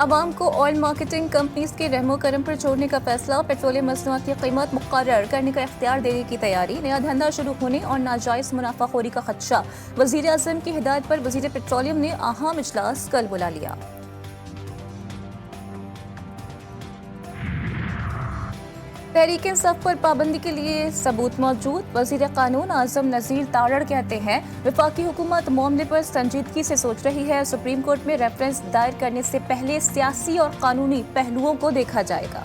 عوام کو oil marketing companies کے رحم و کرم پر چھوڑنے کا فیصلہ، پیٹرولیم مصنوعات کی قیمت مقرر کرنے کا اختیار دینے کی تیاری، نیا دھندا شروع ہونے اور ناجائز منافع خوری کا خدشہ۔ وزیر اعظم کی ہدایت پر وزیر پیٹرولیم نے اہم اجلاس کل بلا لیا۔ تحریک انصاف پر پابندی کے لیے ثبوت موجود، وزیر قانون اعظم نذیر تارڑ کہتے ہیں وفاقی حکومت معاملے پر سنجیدگی سے سوچ رہی ہے، سپریم کورٹ میں ریفرنس دائر کرنے سے پہلے سیاسی اور قانونی پہلوؤں کو دیکھا جائے گا۔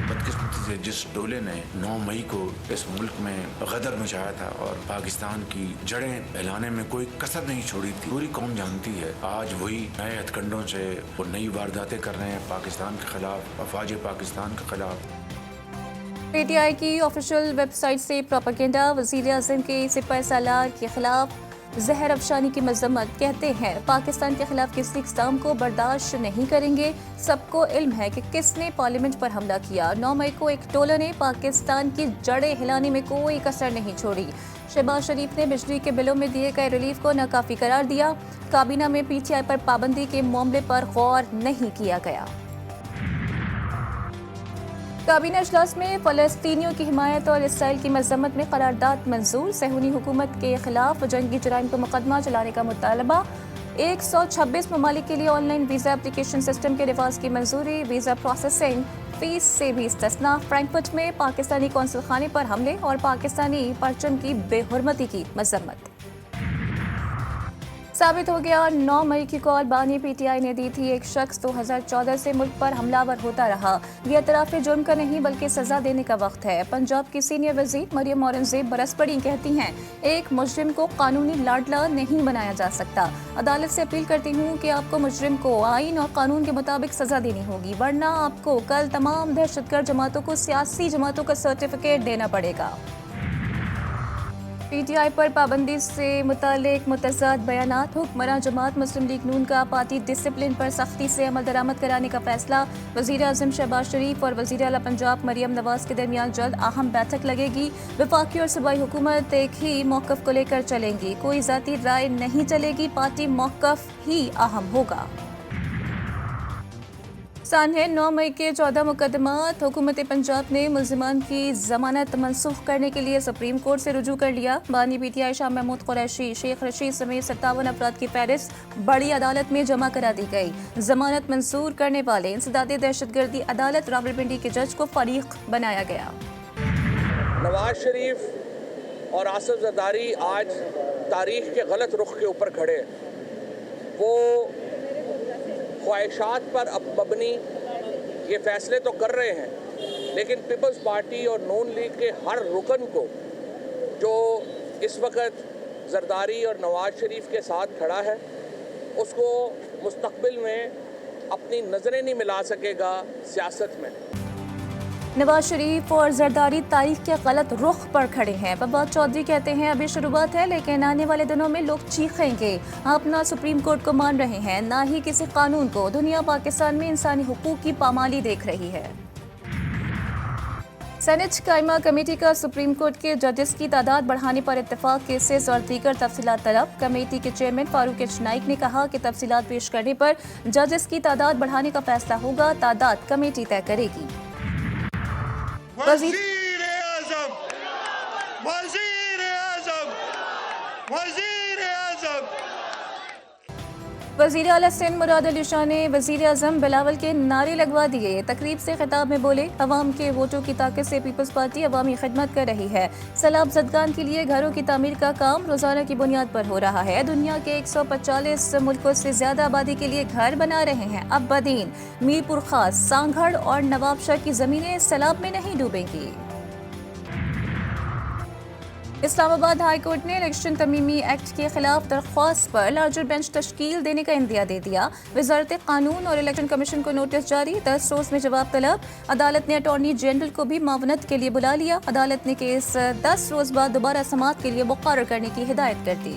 بدقسمتی سے جس ڈولے نے 9 مئی کو اس ملک میں غدر مچایا تھا اور پاکستان کی جڑیں پھیلانے میں کوئی کسر نہیں چھوڑی تھی، پوری قوم جانتی ہے، آج وہی نئے ہتھ کنڈوں سے وہ نئی وارداتیں کر رہے ہیں پاکستان کے خلاف، افواج پاکستان کے خلاف۔ پی ٹی آئی کی آفیشیل ویب سائٹ سے پروپیگنڈا، وزیر اعظم کے سپہ سالار کے خلاف زہر افشانی کی مذمت، کہتے ہیں پاکستان کے خلاف کسی اقدام کو برداشت نہیں کریں گے، سب کو علم ہے کہ کس نے پارلیمنٹ پر حملہ کیا، 9 مئی کو ایک ٹولہ نے پاکستان کی جڑیں ہلانے میں کوئی کسر نہیں چھوڑی۔ شہباز شریف نے بجلی کے بلوں میں دیے گئے ریلیف کو ناکافی قرار دیا، کابینہ میں پی ٹی آئی پر پابندی کے معاملے پر غور نہیں کیا گیا۔ کابینہ اجلاس میں فلسطینیوں کی حمایت اور اسرائیل کی مذمت میں قرارداد منظور، صہیونی حکومت کے خلاف جنگی جرائم پر مقدمہ چلانے کا مطالبہ، 126 ممالک کے لیے on line visa application system کے نفاذ کی منظوری، ویزا پروسیسنگ فیس سے بھی استثناء، فرینکفرٹ میں پاکستانی قونصل خانے پر حملے اور پاکستانی پرچم کی بے حرمتی کی مذمت۔ ثابت ہو گیا 9 مئی کی کال بانی پی ٹی آئی نے دی تھی، ایک شخص 2014 سے ملک پر حملہ ور ہوتا رہا، یہ اعتراف جرم کا نہیں بلکہ سزا دینے کا وقت ہے۔ پنجاب کی سینئر وزیر مریم اورنگزیب برس پڑی، کہتی ہیں ایک مجرم کو قانونی لاڈلا نہیں بنایا جا سکتا، عدالت سے اپیل کرتی ہوں کہ آپ کو مجرم کو آئین اور قانون کے مطابق سزا دینی ہوگی، ورنہ آپ کو کل تمام دہشت گرد جماعتوں کو سیاسی جماعتوں کا سرٹیفکیٹ دینا پڑے گا۔ پی ٹی آئی پر پابندی سے متعلق متضاد بیانات، حکمراں جماعت مسلم لیگ نون کا پارٹی ڈسپلن پر سختی سے عمل درآمد کرانے کا فیصلہ، وزیر اعظم شہباز شریف اور وزیر اعلیٰ پنجاب مریم نواز کے درمیان جلد اہم بیٹھک لگے گی، وفاقی اور صوبائی حکومت ایک ہی موقف کو لے کر چلیں گی، کوئی ذاتی رائے نہیں چلے گی، پارٹی موقف ہی اہم ہوگا۔ سانحہ 9 مئی کے 14 مقدمات، حکومت پنجاب نے ملزمان کی ضمانت منسوخ کرنے کے لیے سپریم کورٹ سے رجوع کر لیا، بانی P T I Shah Mahmood Qureshi, Sheikh Rashid سمیت 57 افراد کی فہرست بڑی عدالت میں جمع کرا دی گئی، ضمانت منظور کرنے والے انسداد دہشت گردی عدالت راولپنڈی کے جج کو فریق بنایا گیا۔ نواز شریف اور آصف زرداری آج تاریخ کے غلط رخ کے اوپر کھڑے ہیں، وہ خواہشات پر اب مبنی یہ فیصلے تو کر رہے ہیں، لیکن پیپلز پارٹی اور نون لیگ کے ہر رکن کو جو اس وقت زرداری اور نواز شریف کے ساتھ کھڑا ہے، اس کو مستقبل میں اپنی نظریں نہیں ملا سکے گا سیاست میں۔ نواز شریف اور زرداری تاریخ کے غلط رخ پر کھڑے ہیں، فواد چودھری کہتے ہیں ابھی شروعات ہے لیکن آنے والے دنوں میں لوگ چیخیں گے، آپ نہ سپریم کورٹ کو مان رہے ہیں نہ ہی کسی قانون کو، دنیا پاکستان میں انسانی حقوق کی پامالی دیکھ رہی ہے۔ سینٹ قائمہ کمیٹی کا سپریم کورٹ کے ججز کی تعداد بڑھانے پر اتفاق، کیسز اور دیگر تفصیلات طلب، کمیٹی کے چیئرمین فاروق ایچ نائک نے کہا کہ تفصیلات پیش کرنے پر ججز کی تعداد بڑھانے کا فیصلہ ہوگا، تعداد کمیٹی طے کرے گی۔ وزیر اعظم وزیر اعظم وزیر اعظم وزیر اعلیٰ سندھ مراد علی شاہ نے وزیر اعظم بلاول کے نعرے لگوا دیے، تقریب سے خطاب میں بولے عوام کے ووٹوں کی طاقت سے پیپلز پارٹی عوامی خدمت کر رہی ہے، سیلاب زدگان کے لیے گھروں کی تعمیر کا کام روزانہ کی بنیاد پر ہو رہا ہے، دنیا کے 145 ملکوں سے زیادہ آبادی کے لیے گھر بنا رہے ہیں، اب بدین، میر پور خاص، سانگھڑ اور نواب شاہ کی زمینیں سیلاب میں نہیں ڈوبیں گی۔ اسلام آباد ہائی کورٹ نے الیکشن ترمیمی ایکٹ کے خلاف درخواست پر لارجر بینچ تشکیل دینے کا عندیہ دے دیا، وزارت قانون اور الیکشن کمیشن کو نوٹس جاری، 10 روز میں جواب طلب، عدالت نے اٹارنی جنرل کو بھی معاونت کے لیے بلا لیا، عدالت نے کیس 10 روز بعد دوبارہ سماعت کے لیے مقرر کرنے کی ہدایت کر دی۔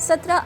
17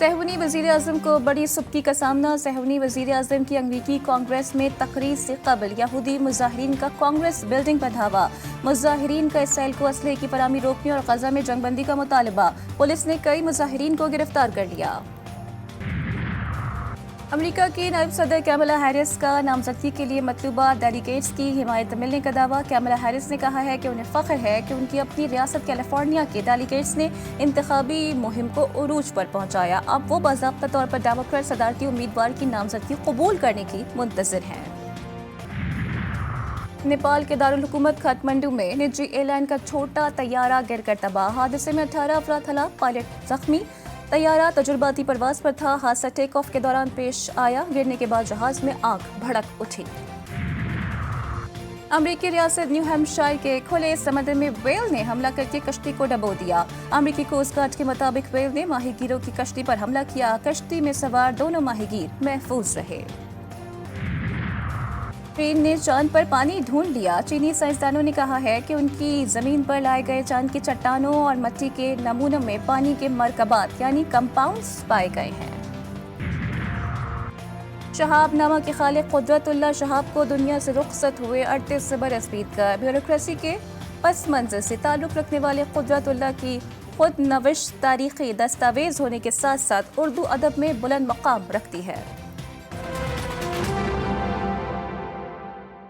صہیونی وزیر اعظم کو بڑی سبکی کا سامنا. صہیونی وزیر اعظم کی امریکی کانگریس میں تقریر سے قبل یہودی مظاہرین کا کانگریس بلڈنگ پر دھاوا. مظاہرین کا اسرائیل کو اسلحے کی فراہمی روکنے اور غزہ میں جنگ بندی کا مطالبہ. پولیس نے کئی مظاہرین کو گرفتار کر لیا. امریکہ کی نائب صدر کیملا ہیرس کا نامزدگی کے لیے مطلوبہ ڈیلیگیٹس کی حمایت ملنے کا دعویٰ. کیملا ہیرس نے کہا ہے کہ انہیں فخر ہے کہ ان کی اپنی ریاست کیلیفورنیا کے ڈیلیگیٹس نے انتخابی مہم کو عروج پر پہنچایا. اب وہ باضابطہ طور پر ڈیموکریٹ صدارتی امیدوار کی نامزدگی قبول کرنے کی منتظر ہیں. نیپال کے دارالحکومت کھاٹمنڈو میں نجی ایئر لائن کا چھوٹا طیارہ گر کر تباہ. حادثے میں 18 افراد ہلاک، پائلٹ زخمی. طیارہ تجرباتی پرواز پر تھا. حادثہ ٹیک آف کے دوران پیش آیا. گرنے کے بعد جہاز میں آگ بھڑک اٹھی. امریکی ریاست نیو ہیمپشائر کے کھلے سمندر میں ویل نے حملہ کر کے کشتی کو ڈبو دیا. امریکی کوسٹ گارڈ کے مطابق ویل نے ماہی گیروں کی کشتی پر حملہ کیا. کشتی میں سوار دونوں ماہی گیر محفوظ رہے. چین نے چاند پر پانی ڈھونڈ لیا. چینی سائنسدانوں نے کہا ہے کہ ان کی زمین پر لائے گئے چاند کی چٹانوں اور مٹی کے نمونوں میں پانی کے مرکبات یعنی کمپاؤنڈز پائے گئے ہیں. شہاب نامہ کے خالق قدرت اللہ شہاب کو دنیا سے رخصت ہوئے 38 برس بیت گئے. بیوروکریسی کے پس منظر سے تعلق رکھنے والے قدرت اللہ کی خود نوشت تاریخی دستاویز ہونے کے ساتھ ساتھ اردو ادب میں بلند مقام رکھتی ہے.